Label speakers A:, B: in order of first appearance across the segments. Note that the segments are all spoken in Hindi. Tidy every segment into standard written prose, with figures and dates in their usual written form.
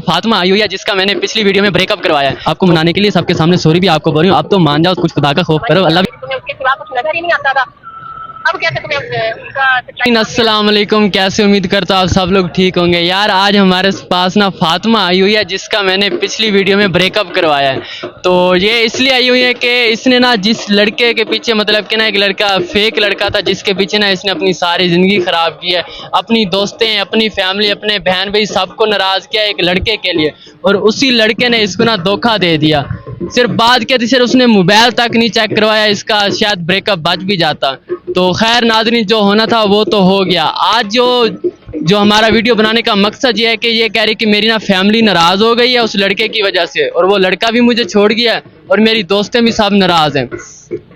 A: फातिमा आई हुई है जिसका मैंने पिछली वीडियो में ब्रेकअप करवाया है। आपको मनाने के लिए सबके सामने सॉरी भी आपको बोल रही हूँ। अब तो मान जाओ, कुछ खुदा का खौफ करो। अल्लाह
B: तुम्हें उसके सिवा कुछ नजर ही नहीं आता था। अब कैसे तुम्हें उसका
A: अस्सलाम वालेकुम, कैसे? उम्मीद करता हूँ आप सब लोग ठीक होंगे। यार आज हमारे पास ना फातिमा आई हुई है जिसका मैंने पिछली वीडियो में ब्रेकअप करवाया है। तो ये इसलिए आई हुई है कि इसने ना जिस लड़के के पीछे, मतलब कि ना एक लड़का, फेक लड़का था जिसके पीछे ना इसने अपनी सारी ज़िंदगी ख़राब की है। अपनी दोस्तें, अपनी फैमिली, अपने बहन भाई सबको नाराज़ किया एक लड़के के लिए, और उसी लड़के ने इसको ना धोखा दे दिया। सिर्फ बात क्या थी, सिर्फ उसने मोबाइल तक नहीं चेक करवाया, इसका शायद ब्रेकअप बच भी जाता। तो खैर नाज़रीन, जो होना था वो तो हो गया। आज जो हमारा वीडियो बनाने का मकसद ये है कि ये कह रही कि मेरी ना फैमिली नाराज़ हो गई है उस लड़के की वजह से, और वो लड़का भी मुझे छोड़ गया है, और मेरी दोस्तें भी सब नाराज़ हैं।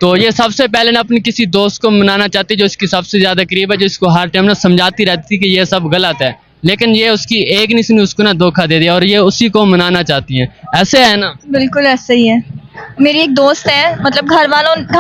A: तो ये सबसे पहले ना अपनी किसी दोस्त को मनाना चाहती जो इसकी सबसे ज़्यादा करीब है, जो इसको हर टाइम ना समझाती रहती कि ये सब गलत है, लेकिन ये उसकी एक नहीं सुनी, उसको ना धोखा दे दिया, और ये उसी को मनाना चाहती है। ऐसे है ना?
C: बिल्कुल ऐसे ही है। मेरी एक दोस्त है, मतलब घर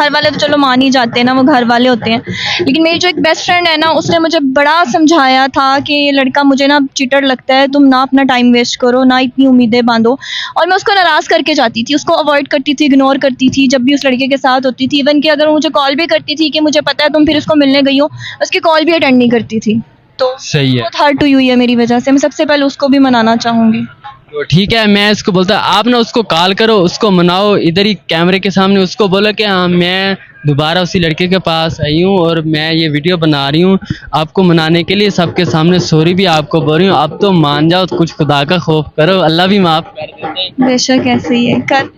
C: वाले तो चलो मान ही जाते हैं ना, वो घर वाले होते हैं, लेकिन मेरी जो एक बेस्ट फ्रेंड है ना, उसने मुझे बड़ा समझाया था कि ये लड़का मुझे ना चीटर लगता है, तुम ना अपना टाइम वेस्ट करो, ना इतनी उम्मीदें बांधो। और मैं उसको नाराज़ करके जाती थी, उसको अवॉइड करती थी, इग्नोर करती थी जब भी उस लड़के के साथ होती थी। इवन कि अगर वो मुझे कॉल भी करती थी कि मुझे पता है तुम फिर उसको मिलने गई हो, उसकी कॉल भी अटेंड नहीं करती थी। तो
A: सही है।
C: बहुत हर्ट हुई है मेरी वजह से। मैं सबसे पहले उसको भी मनाना चाहूँगी।
A: तो ठीक है, मैं इसको बोलता आप ना उसको कॉल करो, उसको मनाओ इधर ही कैमरे के सामने, उसको बोलो कि हाँ मैं दोबारा उसी लड़के के पास आई हूँ और मैं ये वीडियो बना रही हूँ आपको मनाने के लिए, सबके सामने सॉरी भी आपको बोल रही हूँ। अब तो मान जाओ, कुछ खुदा का खौफ करो, अल्लाह भी माफ़ कर देते हैं।
C: बेशक ऐसे ही है। कर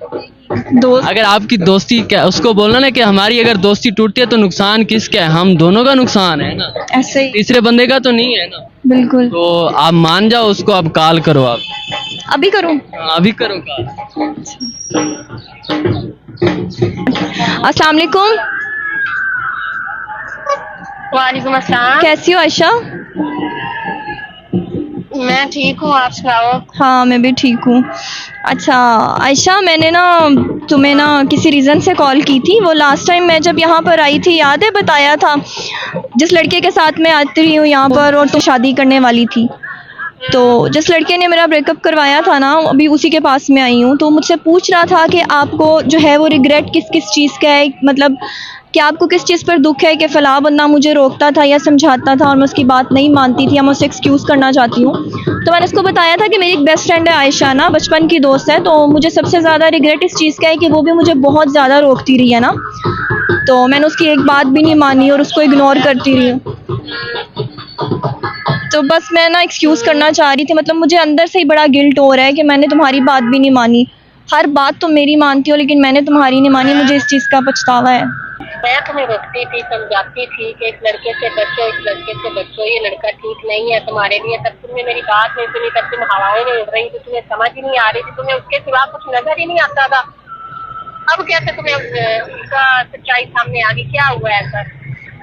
C: दोस्त
A: अगर आपकी दोस्ती, क्या उसको बोलना ना कि हमारी अगर दोस्ती टूटती है तो नुकसान किसका है? हम दोनों का नुकसान है ना,
C: ऐसे ही,
A: तीसरे बंदे का तो नहीं है ना।
C: बिल्कुल।
A: तो आप मान जाओ उसको, अब कॉल करो आप।
C: अभी करूँ?
A: हाँ, अभी करो कॉल।
C: अस्सलाम वालेकुम।
B: वालेकुम अस्सलाम।
C: कैसी हो आयशा?
B: मैं ठीक हूँ, आप सुनाओ।
C: हाँ मैं भी ठीक हूँ। अच्छा आयशा, मैंने ना तुम्हें ना किसी रीज़न से कॉल की थी। वो लास्ट टाइम मैं जब यहाँ पर आई थी, याद है बताया था जिस लड़के के साथ मैं आती रही हूँ यहाँ पर, और तो शादी करने वाली थी। तो जिस लड़के ने मेरा ब्रेकअप करवाया था ना, अभी उसी के पास में आई हूँ। तो मुझसे पूछ रहा था कि आपको जो है वो रिग्रेट किस किस चीज़ का है, मतलब कि आपको किस चीज़ पर दुख है कि फ़लाँ बंदा मुझे रोकता था या समझाता था और मैं उसकी बात नहीं मानती थी, या मैं उससे एक्सक्यूज़ करना चाहती हूँ। तो मैंने उसको बताया था कि मेरी एक बेस्ट फ्रेंड है आयशा ना, बचपन की दोस्त है, तो मुझे सबसे ज़्यादा रिग्रेट इस चीज़ का है कि वो भी मुझे बहुत ज़्यादा रोकती रही है ना। तो मैंने उसकी एक बात भी नहीं मानी और उसको इग्नोर करती रही हूँ। तो बस मैं ना एक्सक्यूज़ करना चाह रही थी, मतलब मुझे अंदर से ही बड़ा गिल्ट हो रहा है कि मैंने तुम्हारी बात भी नहीं मानी। हर बात तुम मेरी मानती हो लेकिन मैंने तुम्हारी नहीं मानी, मुझे इस चीज़ का पछतावा है।
B: मैं तुम्हें रोकती थी, समझाती थी कि इस लड़के से बचो, इस लड़के से बचो, ये लड़का ठीक नहीं है तुम्हारे लिए। तब तुमने मेरी बात नहीं सुनी, तब तुम हवाओं में उड़ रही थी, तुम्हें समझ ही नहीं आ रही थी, तुम्हें उसके सिवा कुछ नजर ही नहीं आता था। अब कैसे तुम्हें उसका सच्चाई सामने आ गई? क्या हुआ ऐसा?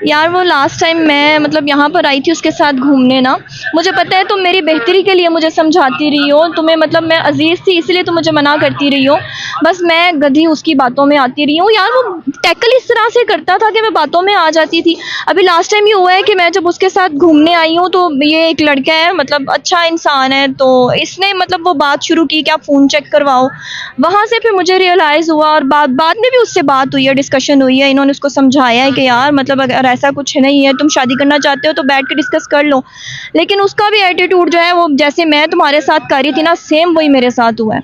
C: यार वो लास्ट टाइम मैं मतलब यहाँ पर आई थी उसके साथ घूमने ना, मुझे पता है तुम मेरी बेहतरी के लिए मुझे समझाती रही हो, तुम्हें मतलब मैं अजीज़ थी इसलिए तुम मुझे मना करती रही हो, बस मैं गधी उसकी बातों में आती रही हूँ। यार वो टैकल इस तरह से करता था कि मैं बातों में आ जाती थी। अभी लास्ट टाइम ये हुआ है कि मैं जब उसके साथ घूमने आई हूँ तो ये एक लड़का है, मतलब अच्छा इंसान है, तो इसने मतलब वो बात शुरू की कि आप फ़ोन चेक करवाओ। वहाँ से फिर मुझे रियलाइज़ हुआ, और बाद में भी उससे बात हुई है, डिस्कशन हुई है, इन्होंने उसको समझाया है कि यार मतलब अगर ऐसा कुछ नहीं है, तुम शादी करना चाहते हो तो बैठ के डिस्कस कर लो। लेकिन उसका भी एटीट्यूड जो है वो जैसे मैं तुम्हारे साथ कर रही थी ना, सेम वही मेरे साथ हुआ है।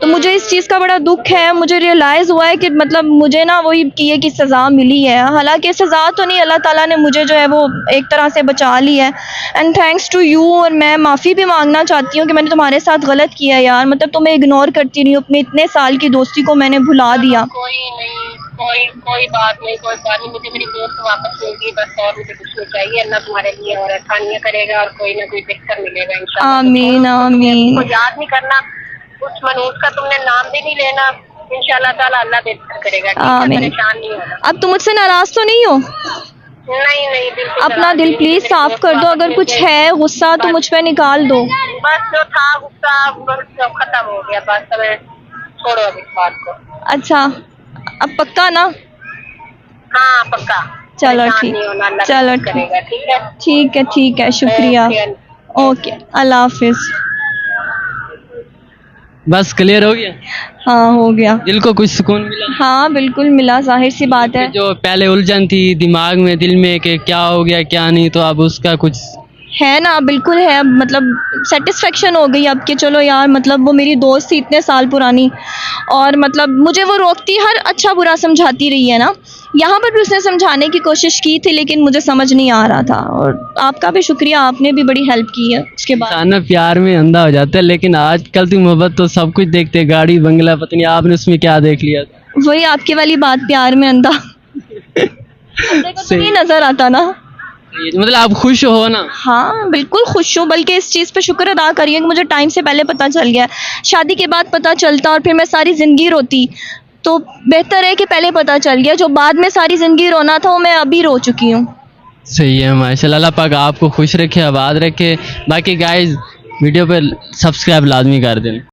C: तो मुझे इस चीज़ का बड़ा दुख है। मुझे रियलाइज़ हुआ है कि मतलब मुझे ना वही किए की सज़ा मिली है, हालांकि सज़ा तो नहीं, अल्लाह ताला ने मुझे जो है वो एक तरह से बचा ली है, एंड थैंक्स टू यू। और मैं माफ़ी भी मांगना चाहती हूँ कि मैंने तुम्हारे साथ गलत किया यार, मतलब तुम्हें इग्नोर करती रही हूँ, अपने इतने साल की दोस्ती को मैंने भुला दिया।
B: कोई नहीं, कोई बात नहीं, कोई बात नहीं। मुझे मेरी दोस्त वापस मिलेगी बस, और मुझे कुछ नहीं चाहिए। अल्लाह तुम्हारे लिए और आसानियाँ करेगा, और कोई ना कोई बेहतर मिलेगा इंशाल्लाह।
C: आमीन आमीन।
B: तो याद नहीं करना, उस मनूज का तुमने नाम भी नहीं लेना, इंशाल्लाह ताला अल्लाह बेहतर करेगा। ठीक है,
C: आमीन।
B: परेशान नहीं होना।
C: अब तुम मुझसे नाराज़ तो नहीं हो?
B: नहीं नहीं, बिल्कुल
C: अपना
B: नाराज
C: दिल
B: नहीं,
C: प्लीज़
B: मेरी
C: साफ
B: दोस्त
C: कर दो,
B: वापस
C: अगर
B: मिल
C: कुछ
B: जाएगी।
C: है गुस्सा तो मुझ पे निकाल दो।
B: बस जो था गुस्सा बस खत्म हो गया, बस अब छोड़ो अब इस बात को।
C: अच्छा अब पक्का ना?
B: हाँ पक्का,
C: चलो
B: परेशान
C: ठीक,
B: नहीं होना, अल्लाह
C: चलो
B: बेहतर करेगा। ठीक है,
C: ठीक है, ठीक है, शुक्रिया।
B: ओके।
C: ओके, अल्लाह हाफिज़।
A: बस क्लियर हो गया,
C: हाँ हो गया।
A: दिल को कुछ सुकून मिला?
C: हाँ बिल्कुल मिला, जाहिर सी बात है।
A: जो पहले उलझन थी दिमाग में दिल में कि क्या हो गया क्या नहीं, तो अब उसका कुछ
C: है ना, बिल्कुल है, मतलब सेटिस्फेक्शन हो गई अब कि चलो यार, मतलब वो मेरी दोस्त थी इतने साल पुरानी, और मतलब मुझे वो रोकती हर अच्छा बुरा समझाती रही है ना। यहाँ पर भी उसने समझाने की कोशिश की थी लेकिन मुझे समझ नहीं आ रहा था, और आपका भी शुक्रिया, आपने भी बड़ी हेल्प की है उसके बाद।
A: इंसान ना प्यार में अंधा हो जाता है, लेकिन आजकल तो मोहब्बत तो सब कुछ देखते हैं, गाड़ी बंगला, पता नहीं आपने उसमें क्या देख लिया।
C: वही आपकी वाली बात, प्यार में अंधा अंधे को तो नहीं नजर आता ना।
A: मतलब आप खुश हो ना?
C: हाँ बिल्कुल खुश हूँ, बल्कि इस चीज़ पे शुक्र अदा करिए कि मुझे टाइम से पहले पता चल गया। शादी के बाद पता चलता और फिर मैं सारी ज़िंदगी रोती, तो बेहतर है कि पहले पता चल गया। जो बाद में सारी ज़िंदगी रोना था वो मैं अभी रो चुकी हूँ।
A: सही है, माशाल्लाह, अल्लाह पाक आपको खुश रखे, आबाद रखे। बाकी गाइस वीडियो पे सब्सक्राइब लाजमी कर दें।